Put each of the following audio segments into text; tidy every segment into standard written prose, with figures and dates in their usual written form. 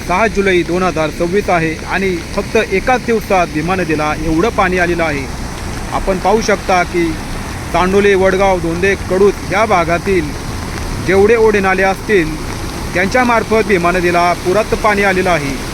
6 जुलै 2026 आहे आणि फक्त एकाच दिवसात भीमा नदीला एवढं पाणी आलेलं आहे। आपण पाहू शकता की चांडोली, वडगाव, धोंदे, कडूत ह्या भागातील जेवढे ओढे नाले असतील त्यांच्यामार्फत भीमा नदीला पुरात पाणी आलेलं आहे।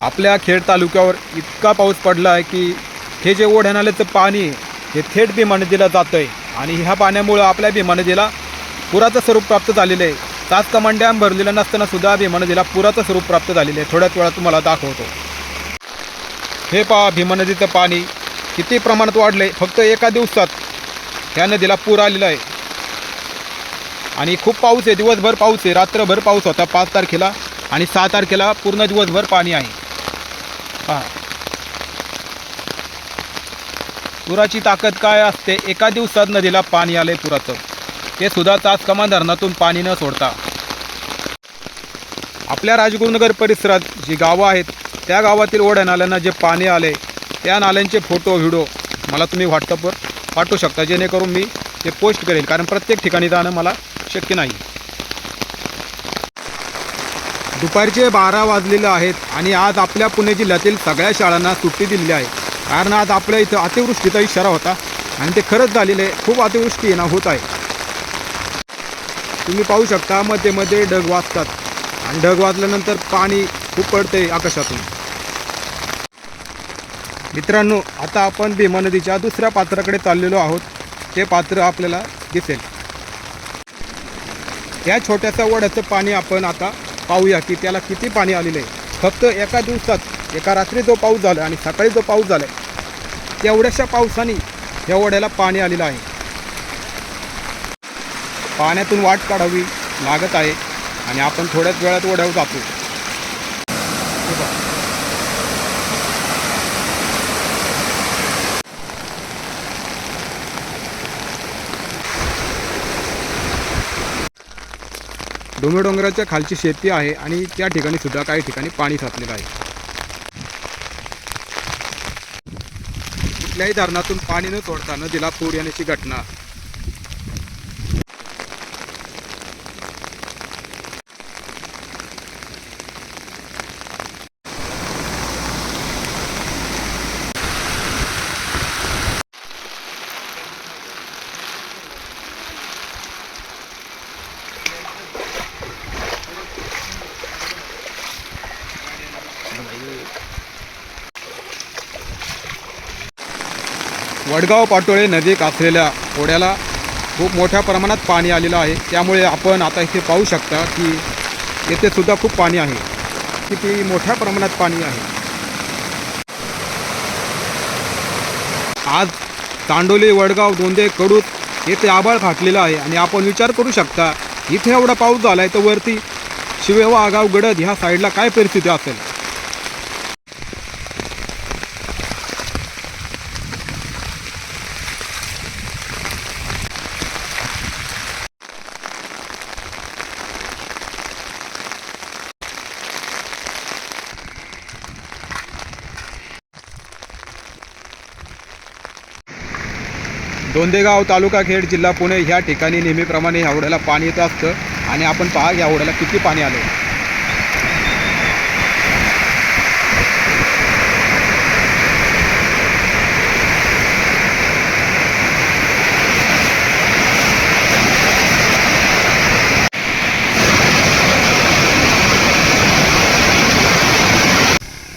आपल्या खेड तालुक्यावर इतका पाऊस पडला आहे की हे जे ओढ्या नाल्याचं पाणी हे थेट भीमा नदीला जातं आहे आणि ह्या पाण्यामुळं आपल्या भीमा नदीला पुराचं स्वरूप प्राप्त झालेलं आहे। 7 कमान डॅम भरलेला नसताना सुद्धा भीमा नदीला पुराचं स्वरूप प्राप्त झालेलं आहे। थोड्याच वेळात तुम्हाला दाखवतो। हे पहा भीमा नदीचं पाणी किती प्रमाणात वाढलं आहे। फक्त एका दिवसात ह्या नदीला पूर आलेला आहे आणि खूप पाऊस आहे, दिवसभर पाऊस आहे, रात्रभर पाऊस होता 5 तारखेला आणि 6 तारखेला पूर्ण दिवसभर पाणी आहे। पुराची ताकद काय असते, एका दिवसात नदीला पाणी आले पुराचं, ते सुद्धा 7 कमान धरणातून पाणी न सोडता। आपल्या राजगुरुनगर परिसरात जी गावं आहेत त्या गावातील ओढ्या नाल्यांना जे पाणी आले त्या नाल्यांचे फोटो व्हिडिओ मला तुम्ही व्हॉट्सअपवर पाठवू शकता, जेणेकरून मी ते पोस्ट करेल, कारण प्रत्येक ठिकाणी जाणं मला शक्य नाही। दुपारचे 12 वाजलेले आहेत आणि आज आपल्या पुणे जिल्ह्यातील सगळ्या शाळांना सुट्टी दिलेली आहे, कारण आज आपल्या इथं अतिवृष्टीचा इशारा होता आणि ते खरंच झालेले खूप अतिवृष्टी येणं होत आहे। तुम्ही पाहू शकता मध्ये मध्ये ढग वाजतात आणि ढग वाजल्यानंतर पाणी खूप पडते आकाशातून। मित्रांनो, आता आपण भीमा नदीच्या दुसऱ्या पात्राकडे चाललेलो आहोत, ते पात्र आपल्याला दिसेल। या छोट्याशा ओढ्याचं पाणी आपण आता पाहूया की त्याला किती पाणी आलेलं आहे। फक्त एका दिवसात, एका रात्री जो पाऊस झाला आणि सकाळी जो पाऊस झाला तेवढ्याशा पावसाने या ओढ्याला पाणी आलेलं आहे। पाण्यातून वाट काढावी लागत आहे आणि आपण थोड्याच वेळात ओढ्यावर जातो। डोंगराच्या खालची शेती आहे आणि त्या ठिकाणी सुद्धा काही ठिकाणी पाणी साचलेलं आहे। कुठल्याही धरणातून पाणी न सोडता नदीला पूर येण्याची घटना वडगाव पाटोळे नदीक असलेल्या ओढ्याला खूप मोठ्या प्रमाणात पाणी आलेलं आहे, त्यामुळे आपण आता इथे पाहू शकता की येथे सुद्धा खूप पाणी आहे, किती मोठ्या प्रमाणात पाणी आहे। आज चांडोली, वडगाव, धोंदे, कडूत येथे आभाळ फाटलेलं आहे आणि आपण विचार करू शकता इथे एवढा पाऊस झाला आहे तर वरती शिवेवा, आगाव, गडद ह्या साईडला काय परिस्थिती असेल। दोंदेगाव, तालुका खेड, जिल्हा पुणे ह्या ठिकाणी नेहमीप्रमाणे ह्या ओढ्याला पाणी येत असतं आणि आपण पहा या ओढ्याला किती पाणी आले।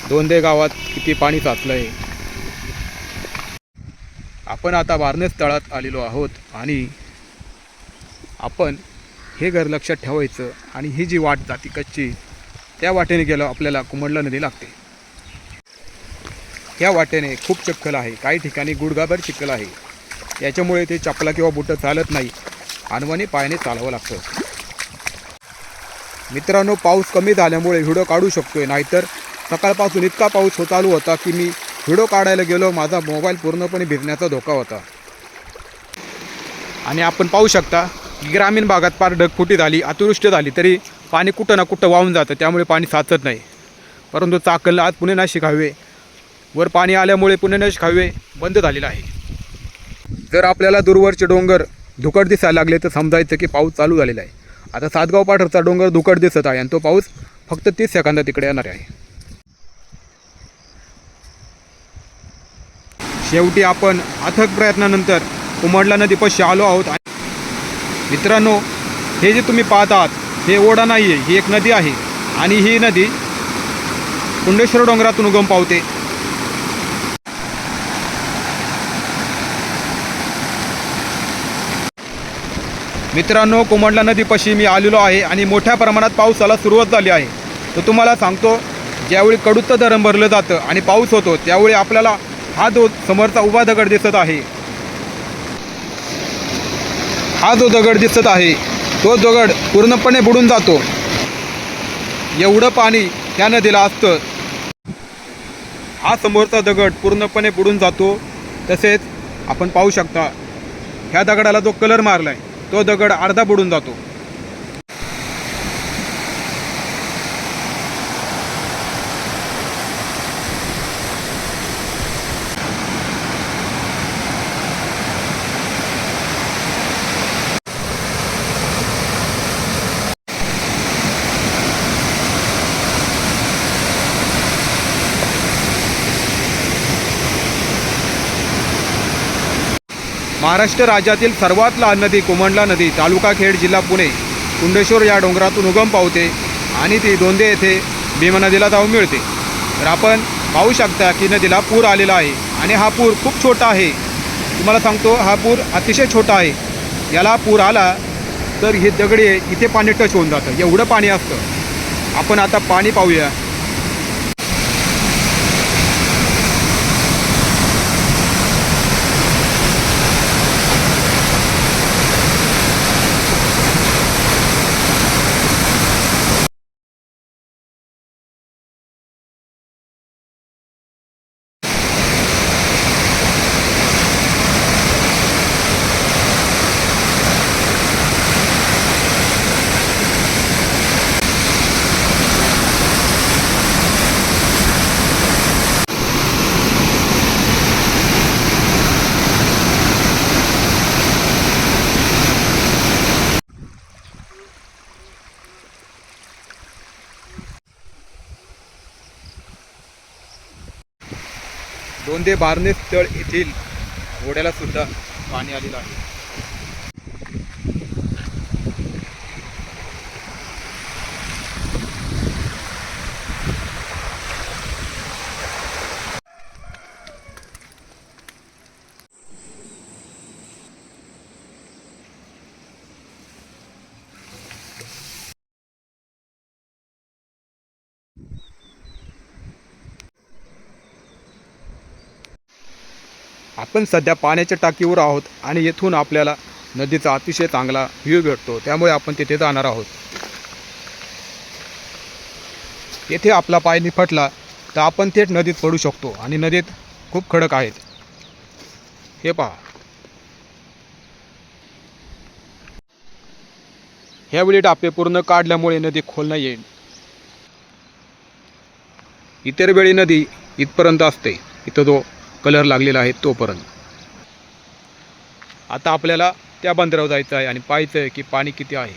दोंदे गावात किती पाणी साचलं आहे। आपण आता वारनेस तळात आलेलो आहोत आणि आपण हे घर लक्षात ठेवायचं आणि ही जी वाट जाती कच्ची त्या वाटेने गेलो आपल्याला कुमंडला नदी लागते। त्या वाटेने खूप चिखल आहे, काही ठिकाणी गुडघाभर चिखल आहे, याच्यामुळे ते चपला किंवा बुटं चालत नाही, अनवाणी पायाने चालावं लागतं। मित्रांनो, पाऊस कमी झाल्यामुळे व्हिडिओ काढू शकतोय, नाहीतर सकाळपासून इतका पाऊस चालू होता की मी व्हिडिओ काढायला गेलो, माझा मोबाईल पूर्णपणे भिजण्याचा धोका होता. आणि आपण पाहू शकता की ग्रामीण भागात फार ढगफुटी झाली, अतिवृष्टी झाली तरी पाणी कुठं ना कुठं वाहून जातं, त्यामुळे पाणी साचत नाही. परंतु चाकणला आज पुणे नाशिक हायवे वर पाणी आल्यामुळे पुणे नाशिक हायवे बंद झालेला आहे. जर आपल्याला दूरवरचे डोंगर धुकट दिसायला लागले तर समजायचं की पाऊस चालू झालेला आहे. आता सातगाव पाठरचा डोंगर धुकट दिसत आहे आणि तो पाऊस फक्त 30 सेकंदात तिकडे येणार आहे. शेवटी आपण अथक प्रयत्नानंतर कुमंडला नदीपाशी आलो आहोत. मित्रांनो, हे जे तुम्ही पाहत आहात हे ओढा नाही आहे, ही एक नदी आहे आणि ही नदी कुंडेश्वर डोंगरातून उगम पावते. मित्रांनो, कुमंडला नदीपाशी मी आलेलो आहे आणि मोठ्या प्रमाणात पावसाला सुरुवात झाली आहे. तर तुम्हाला सांगतो, ज्यावेळी कडूचं धरण भरलं जातं आणि पाऊस होतो त्यावेळी आपल्याला हा जो समोरचा उभा दगड दिसत आहे, हा जो दगड दिसत आहे तो दगड पूर्णपणे बुडून जातो. एवढं पाणी त्या नदीला असतं. हा समोरचा दगड पूर्णपणे बुडून जातो. तसेच आपण पाहू शकता ह्या दगडाला जो कलर मारला आहे तो दगड अर्धा बुडून जातो. महाराष्ट्र राज्यातील सर्वात लहान नदी कुमंडला नदी तालुका खेड जिल्हा पुणे कुंडेश्वर या डोंगरातून उगम पावते आणि ती दोंदे येथे भीमा नदीला जाऊन मिळते. तर आपण पाहू शकता की नदीला पूर आलेला आहे आणि हा पूर खूप छोटा आहे. तुम्हाला सांगतो, हा पूर अतिशय छोटा आहे. याला पूर आला तर हे दगडे इथे पाणी टच होऊन जातं, एवढं पाणी असतं. आपण आता पाणी पाहूया. दोंदे बारणे स्थळ येथील ओढ्याला सुद्धा पाणी आलेलं आहे. आपण सध्या पाण्याच्या टाकीवर आहोत आणि येथून आपल्याला नदीचा अतिशय चांगला व्ह्यू भेटतो, त्यामुळे आपण तिथे जाणार आहोत. येथे आपला पाय निफटला तर आपण थेट नदीत पडू शकतो आणि नदीत खूप खडक आहेत. हे पहा, ह्यावेळी टापे पूर्ण काढल्यामुळे नदी खोल नाही येईल. इतर वेळी नदी इथपर्यंत असते, इथं जो कलर लागलेला आहे तोपर्यंत. आता आपल्याला त्या बंदरावर जायचं आहे आणि पाहायचं आहे की पाणी किती आहे.